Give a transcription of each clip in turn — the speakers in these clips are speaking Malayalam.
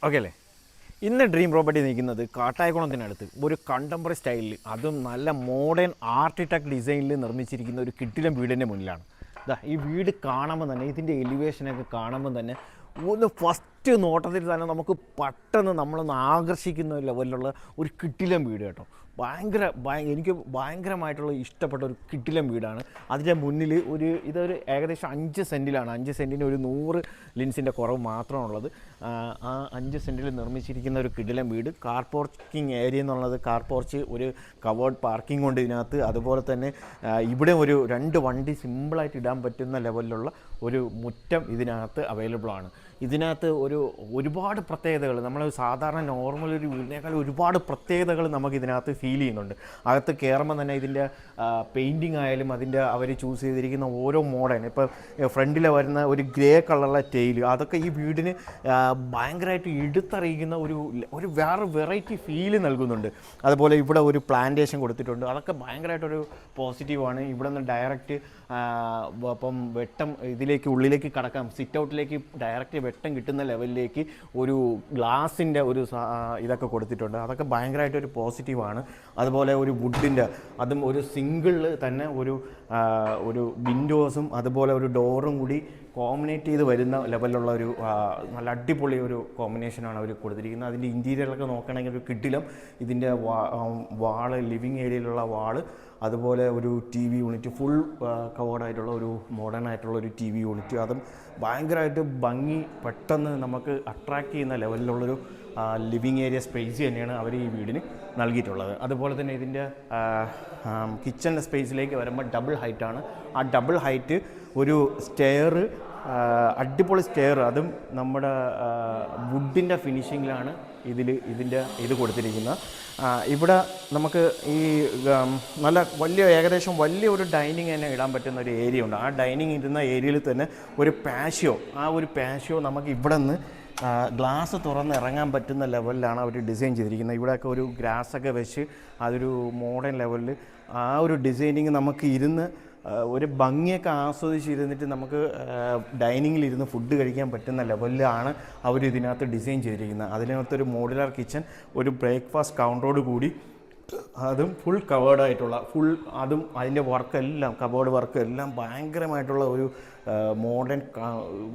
ഓക്കെ അല്ലേ? ഇന്ന് ഡ്രീം പ്രോപ്പർട്ടി നിൽക്കുന്നത് കാട്ടായക്കുളത്തിനടുത്ത് ഒരു കണ്ടംപററി സ്റ്റൈലിൽ, അതും നല്ല മോഡേൺ ആർക്കിടെക്ട് ഡിസൈനിൽ നിർമ്മിച്ചിരിക്കുന്ന ഒരു കിടിലം വീടിൻ്റെ മുന്നിലാണ്. ഈ വീട് കാണുമ്പോൾ തന്നെ, ഇതിൻ്റെ എലിവേഷനൊക്കെ കാണുമ്പോൾ തന്നെ ഒന്ന് ഫസ്റ്റ് നോട്ടത്തിൽ തന്നെ നമുക്ക് പെട്ടെന്ന് നമ്മളൊന്ന് ആകർഷിക്കുന്ന ലെവലിലുള്ള ഒരു കിടിലം വീട് കേട്ടോ. എനിക്ക് ഭയങ്കരമായിട്ടുള്ള ഇഷ്ടപ്പെട്ട ഒരു കിടിലം വീടാണ്. അതിൻ്റെ മുന്നിൽ ഇതൊരു ഏകദേശം 5 സെൻറ്റിലാണ്. 5 സെൻറ്റിന് ഒരു 100 ലിൻസിൻ്റെ കുറവ് മാത്രമാണുള്ളത്. ആ 5 സെൻറ്റിൽ നിർമ്മിച്ചിരിക്കുന്ന ഒരു കിടിലം വീട്. കാർ പാർക്കിംഗ് ഏരിയ എന്നുള്ളത്, കാർ പോർച്ച്, ഒരു കവേർഡ് പാർക്കിംഗ് കൊണ്ട് ഇതിനകത്ത്. അതുപോലെ തന്നെ ഇവിടെ ഒരു 2 വണ്ടി സിമ്പിളായിട്ട് ഇടാൻ പറ്റുന്ന ലെവലിലുള്ള ഒരു മുറ്റം ഇതിനകത്ത് അവൈലബിൾ ആണ്. ഇതിനകത്ത് ഒരുപാട് പ്രത്യേകതകൾ, നമ്മൾ സാധാരണ നോർമൽ ഒരു വീടിനേക്കാൾ ഒരുപാട് പ്രത്യേകതകൾ നമുക്ക് ഇതിനകത്ത് ഫീൽ ചെയ്യുന്നുണ്ട്. അകത്ത് കയറുമ്പോൾ തന്നെ ഇതിൻ്റെ പെയിൻറ്റിങ് ആയാലും അതിൻ്റെ അവർ ചൂസ് ചെയ്തിരിക്കുന്ന ഓരോ മോഡേൺ, ഇപ്പോൾ ഫ്രണ്ടിൽ വരുന്ന ഒരു ഗ്രേ കളറുള്ള ടെയിൽ, അതൊക്കെ ഈ വീടിന് ഭയങ്കരമായിട്ട് എടുത്തറിയിക്കുന്ന ഒരു വേറെ വെറൈറ്റി ഫീല് നൽകുന്നുണ്ട്. അതുപോലെ ഇവിടെ ഒരു പ്ലാന്റേഷൻ കൊടുത്തിട്ടുണ്ട്. അതൊക്കെ ഭയങ്കരമായിട്ടൊരു പോസിറ്റീവാണ്. ഇവിടെ നിന്ന് ഡയറക്റ്റ് അപ്പം വെട്ടം ഉള്ളിലേക്ക് കടക്കാം. സിറ്റ് ഔട്ടിലേക്ക് ഡയറക്റ്റ് വെട്ടം കിട്ടുന്ന ലെവലിലേക്ക് ഒരു ഗ്ലാസിൻ്റെ ഇതൊക്കെ കൊടുത്തിട്ടുണ്ട്. അതൊക്കെ ഭയങ്കരമായിട്ടൊരു പോസിറ്റീവാണ്. അതുപോലെ ഒരു വുഡിൻ്റെ, അതും ഒരു സിംഗിളിൽ തന്നെ ഒരു വിൻഡോസും അതുപോലെ ഒരു ഡോറും കൂടി കോമ്പിനേറ്റ് ചെയ്ത് വരുന്ന ലെവലിലുള്ള നല്ല അടിപൊളി ഒരു കോമ്പിനേഷനാണ് അവർ കൊടുത്തിരിക്കുന്നത്. അതിൻ്റെ ഇൻറ്റീരിയറൊക്കെ നോക്കുകയാണെങ്കിൽ ഒരു കിടിലം. ഇതിൻ്റെ വാള്, ലിവിങ് ഏരിയയിലുള്ള വാള്, അതുപോലെ ഒരു TV യൂണിറ്റ്, ഫുൾ കവേർഡായിട്ടുള്ള ഒരു മോഡേൺ ആയിട്ടുള്ള ഒരു TV യൂണിറ്റ്, അതും ഭയങ്കരമായിട്ട് ഭംഗി, പെട്ടെന്ന് നമുക്ക് അട്രാക്റ്റ് ചെയ്യുന്ന ലെവലിലുള്ളൊരു ലിവിങ് ഏരിയ സ്പേസ് തന്നെയാണ് അവർ ഈ വീടിന് നൽകിയിട്ടുള്ളത്. അതുപോലെ തന്നെ ഇതിൻ്റെ കിച്ചൺ സ്പേസിലേക്ക് വരുമ്പോൾ ഡബിൾ ഹൈറ്റാണ്. ആ ഡബിൾ ഹൈറ്റ് ഒരു സ്റ്റെയർ, അടിപൊളി സ്റ്റെയർ, അതും നമ്മുടെ വുഡിൻ്റെ ഫിനിഷിങ്ങിലാണ് ഇത് കൊടുത്തിരിക്കുന്നത്. ഇവിടെ നമുക്ക് ഈ നല്ല ഏകദേശം വലിയൊരു ഡൈനിങ് തന്നെ ഇടാൻ പറ്റുന്ന ഒരു ഏരിയ ഉണ്ട്. ആ ഡൈനിങ് ഇരുന്ന ഏരിയയിൽ തന്നെ ഒരു പാഷ്യോ നമുക്ക് ഇവിടെ നിന്ന് ഗ്ലാസ് തുറന്ന് ഇറങ്ങാൻ പറ്റുന്ന ലെവലിലാണ് അവർ ഡിസൈൻ ചെയ്തിരിക്കുന്നത്. ഇവിടെയൊക്കെ ഒരു ഗ്രാസൊക്കെ വെച്ച് അതൊരു മോഡേൺ ലെവലിൽ ആ ഒരു ഡിസൈനിങ് നമുക്ക് ഇരുന്ന് ഒരു ഭംഗിയൊക്കെ ആസ്വദിച്ചിരുന്നിട്ട് നമുക്ക് ഡൈനിങ്ങിലിരുന്ന് ഫുഡ് കഴിക്കാൻ പറ്റുന്ന ലെവലിലാണ് അവർ ഇതിനകത്ത് ഡിസൈൻ ചെയ്തിരിക്കുന്നത്. അതിനകത്തൊരു മോഡുലാർ കിച്ചൺ, ഒരു ബ്രേക്ക്ഫാസ്റ്റ് കൗണ്ടറോട് കൂടി, അതും ഫുൾ കവേർഡായിട്ടുള്ള അതും അതിൻ്റെ വർക്കെല്ലാം, കവേർഡ് വർക്ക് എല്ലാം ഭയങ്കരമായിട്ടുള്ള ഒരു മോഡേൺ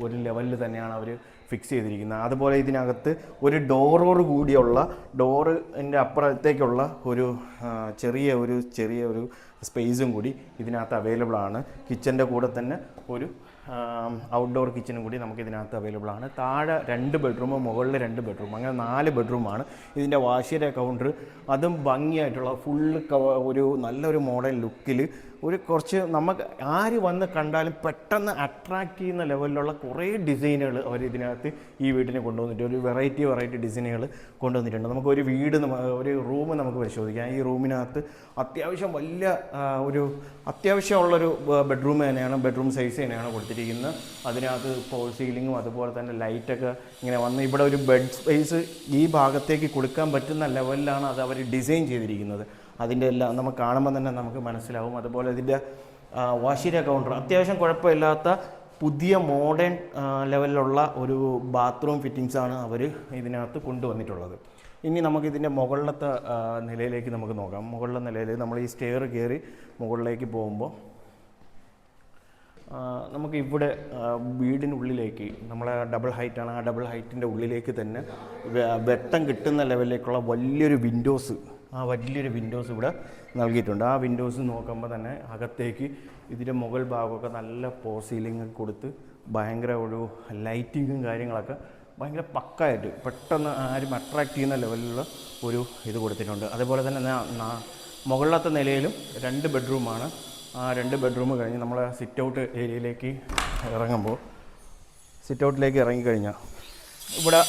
ഒരു ലെവലിൽ തന്നെയാണ് അവർ ഫിക്സ് ചെയ്തിരിക്കുന്നത്. അതുപോലെ ഇതിനകത്ത് ഒരു ഡോറോട് കൂടിയുള്ള, ഡോറിൻ്റെ അപ്പുറത്തേക്കുള്ള ഒരു ചെറിയ ഒരു സ്പേസും കൂടി ഇതിനകത്ത് അവൈലബിൾ ആണ്. കിച്ചൻ്റെ കൂടെ തന്നെ ഒരു ഔട്ട്ഡോർ കിച്ചനും കൂടി നമുക്ക് ഇതിനകത്ത് അവൈലബിൾ ആണ്. താഴെ 2 ബെഡ്റൂം, മുകളിൽ 2 ബെഡ്റൂം, അങ്ങനെ 4 ബെഡ്റൂമാണ്. ഇതിൻ്റെ വാഷ് കൗണ്ടർ, അതും ഭംഗിയായിട്ടുള്ള ഒരു നല്ലൊരു മോഡേൺ ലുക്കിൽ കുറച്ച് നമുക്ക് ആര് വന്ന് കണ്ടാലും പെട്ടെന്ന് അട്രാക്റ്റ് ചെയ്യുന്ന ലെവലിലുള്ള കുറേ ഡിസൈനുകൾ അവർ ഇതിനകത്ത് ഈ വീടിന് കൊണ്ടുവന്നിട്ട്, ഒരു വെറൈറ്റി ഡിസൈനുകൾ കൊണ്ടുവന്നിട്ടുണ്ട്. നമുക്ക് ഒരു റൂം നമുക്ക് പരിശോധിക്കാം. ഈ റൂമിനകത്ത് അത്യാവശ്യമുള്ളൊരു ബെഡ്റൂം തന്നെയാണ്, ബെഡ്റൂം സൈസ് തന്നെയാണ് കൊടുത്തിരിക്കുന്നത്. അതിനകത്ത് ഫോൾ സീലിങ്ങും അതുപോലെ തന്നെ ലൈറ്റൊക്കെ ഇങ്ങനെ വന്ന് ഇവിടെ ഒരു ബെഡ് സ്പേസ് ഈ ഭാഗത്തേക്ക് കൊടുക്കാൻ പറ്റുന്ന ലെവലിലാണ് അത് അവർ ഡിസൈൻ ചെയ്തിരിക്കുന്നത്. അതിൻ്റെ എല്ലാം നമുക്ക് കാണുമ്പോൾ തന്നെ നമുക്ക് മനസ്സിലാവും. അതുപോലെ ഇതിൻ്റെ വാഷ് കൗണ്ടർ അത്യാവശ്യം കുഴപ്പമില്ലാത്ത പുതിയ മോഡേൺ ലെവലിലുള്ള ഒരു ബാത്റൂം ഫിറ്റിങ്സാണ് അവർ ഇതിനകത്ത് കൊണ്ടുവന്നിട്ടുള്ളത്. ഇനി നമുക്കിതിൻ്റെ മുകളിലത്തെ നിലയിലേക്ക് നമുക്ക് നോക്കാം. മുകളിലെ നിലയിൽ നമ്മൾ ഈ സ്റ്റെയർ കയറി മുകളിലേക്ക് പോകുമ്പോൾ നമുക്കിവിടെ വീടിനുള്ളിലേക്ക്, നമ്മളെ ഡബിൾ ഹൈറ്റാണ്, ആ ഡബിൾ ഹൈറ്റിൻ്റെ ഉള്ളിലേക്ക് തന്നെ വെട്ടം കിട്ടുന്ന ലെവലിലേക്കുള്ള വലിയൊരു വിൻഡോസ് ഇവിടെ നൽകിയിട്ടുണ്ട്. ആ വിൻഡോസ് നോക്കുമ്പോൾ തന്നെ അകത്തേക്ക് ഇതിൻ്റെ മുകൾ ഭാഗമൊക്കെ നല്ല സീലിംഗ് കൊടുത്ത് ഭയങ്കര ഒരു ലൈറ്റിങ്ങും കാര്യങ്ങളൊക്കെ ഭയങ്കര പക്കായിട്ട് പെട്ടെന്ന് ആരും അട്രാക്റ്റ് ചെയ്യുന്ന ലെവലിലുള്ള ഇത് കൊടുത്തിട്ടുണ്ട്. അതുപോലെ തന്നെ മുകളിലത്തെ നിലയിലും 2 ബെഡ്റൂമാണ്. ആ 2 ബെഡ്റൂം കഴിഞ്ഞ് നമ്മൾ സിറ്റ് ഔട്ട് ഏരിയയിലേക്ക് ഇറങ്ങിക്കഴിഞ്ഞാൽ ഇവിടെ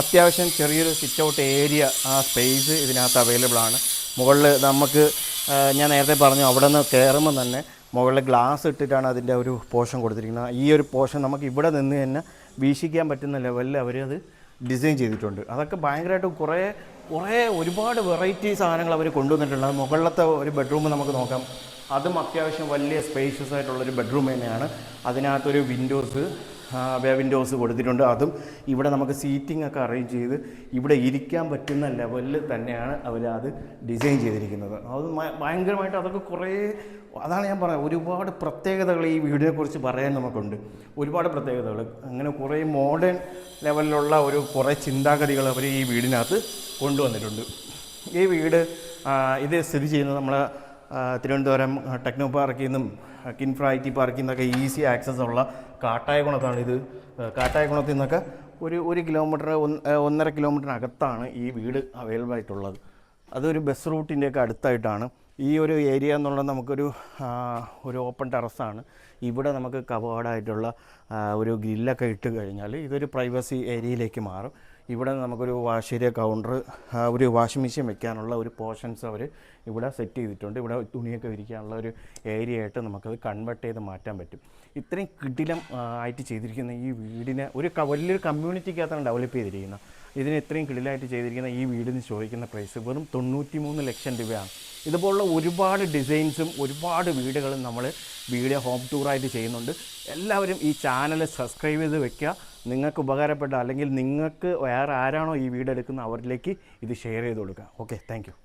അത്യാവശ്യം ചെറിയൊരു സിറ്റ് ഔട്ട് ഏരിയ, ആ സ്പേസ് ഇതിനകത്ത് അവൈലബിൾ ആണ്. മുകളിൽ നമുക്ക് ഞാൻ നേരത്തെ പറഞ്ഞു, അവിടെ നിന്ന് കയറുമ്പോൾ തന്നെ മുകളിൽ ഗ്ലാസ് ഇട്ടിട്ടാണ് അതിൻ്റെ ഒരു പോർഷൻ കൊടുത്തിരിക്കുന്നത്. ഈ ഒരു പോർഷൻ നമുക്ക് ഇവിടെ നിന്ന് തന്നെ വീക്ഷിക്കാൻ പറ്റുന്ന ലെവലിൽ അവരത് ഡിസൈൻ ചെയ്തിട്ടുണ്ട്. അതൊക്കെ ഭയങ്കരമായിട്ട് ഒരുപാട് വെറൈറ്റി സാധനങ്ങൾ അവർ കൊണ്ടുവന്നിട്ടുണ്ട്. മുകളിലത്തെ ഒരു ബെഡ്റൂം നമുക്ക് നോക്കാം. അതും അത്യാവശ്യം വലിയ സ്പേഷ്യസ് ആയിട്ടുള്ളൊരു ബെഡ്റൂം തന്നെയാണ്. അതിനകത്തൊരു വിൻഡോസ്, വിൻഡോസ് കൊടുത്തിട്ടുണ്ട്. അതും ഇവിടെ നമുക്ക് സീറ്റിംഗ് ഒക്കെ അറേഞ്ച് ചെയ്ത് ഇവിടെ ഇരിക്കാൻ പറ്റുന്ന ലെവലിൽ തന്നെയാണ് അവർ അത് ഡിസൈൻ ചെയ്തിരിക്കുന്നത്. അത് ഭയങ്കരമായിട്ട് അതൊക്കെ കുറേ, അതാണ് ഞാൻ പറയുന്നത്, ഒരുപാട് പ്രത്യേകതകൾ ഈ വീടിനെക്കുറിച്ച് പറയാൻ നമുക്കുണ്ട്. ഒരുപാട് പ്രത്യേകതകൾ, അങ്ങനെ കുറേ മോഡേൺ ലെവലിലുള്ള കുറേ ചിന്താഗതികൾ അവർ ഈ വീടിനകത്ത് കൊണ്ടുവന്നിട്ടുണ്ട്. ഈ വീട് ഇത് സ്ഥിതി ചെയ്യുന്നത് നമ്മൾ തിരുവനന്തപുരം ടെക്നോ പാർക്കിൽ നിന്നും കിൻഫ്ര IT പാർക്കിൽ നിന്നൊക്കെ ഈസി ആക്സസ് ഉള്ള കാട്ടായകുണത്താണ്. ഇത് കാട്ടായകുണത്തിൽ നിന്നൊക്കെ ഒരു കിലോമീറ്റർ 1.5 കിലോമീറ്ററിനകത്താണ് ഈ വീട് അവൈലബിൾ ആയിട്ടുള്ളത്. അതൊരു ബസ് റൂട്ടിൻ്റെയൊക്കെ അടുത്തായിട്ടാണ്. ഈ ഒരു ഏരിയ എന്നുള്ളത് നമുക്കൊരു ഓപ്പൺ ടെറസാണ്. ഇവിടെ നമുക്ക് കവേർഡായിട്ടുള്ള ഒരു ഗ്രില്ലൊക്കെ ഇട്ട് കഴിഞ്ഞാൽ ഇതൊരു പ്രൈവസി ഏരിയയിലേക്ക് മാറും. ഇവിടെ നമുക്കൊരു വാഷേരിയ കൗണ്ടർ, ഒരു വാഷിംഗ് മെഷീൻ വെക്കാനുള്ള ഒരു പോർഷൻസ് അവർ ഇവിടെ സെറ്റ് ചെയ്തിട്ടുണ്ട്. ഇവിടെ തുണിയൊക്കെ വിരിക്കാനുള്ള ഒരു ഏരിയ ആയിട്ട് നമുക്കത് കൺവേർട്ട് ചെയ്ത് മാറ്റാൻ പറ്റും. ഇത്രയും കിടിലം ആയിട്ട് ചെയ്തിരിക്കുന്ന ഈ വീടിനെ വലിയൊരു കമ്മ്യൂണിറ്റിക്കകത്താണ് ഡെവലപ്പ് ചെയ്തിരിക്കുന്നത്. ഇതിന് ഇത്രയും കിടിലായിട്ട് ചെയ്തിരിക്കുന്ന ഈ വീടിന് ചോദിക്കുന്ന പ്രൈസ് വെറും 93 ലക്ഷം രൂപയാണ്. ഇതുപോലുള്ള ഒരുപാട് ഡിസൈൻസും ഒരുപാട് വീടുകളും നമ്മൾ വീഡിയോ ഹോം ടൂറായിട്ട് ചെയ്യുന്നുണ്ട്. എല്ലാവരും ഈ ചാനൽ സബ്സ്ക്രൈബ് ചെയ്ത് വെക്കുക. നിങ്ങൾക്ക് ഉപകാരപ്പെട്ട അല്ലെങ്കിൽ നിങ്ങൾക്ക് വേറെ ആരാണോ ഈ വീട് എടുക്കുന്നത് അവരിലേക്ക് ഇത് ഷെയർ ചെയ്ത് കൊടുക്കുക. Okay, thank you.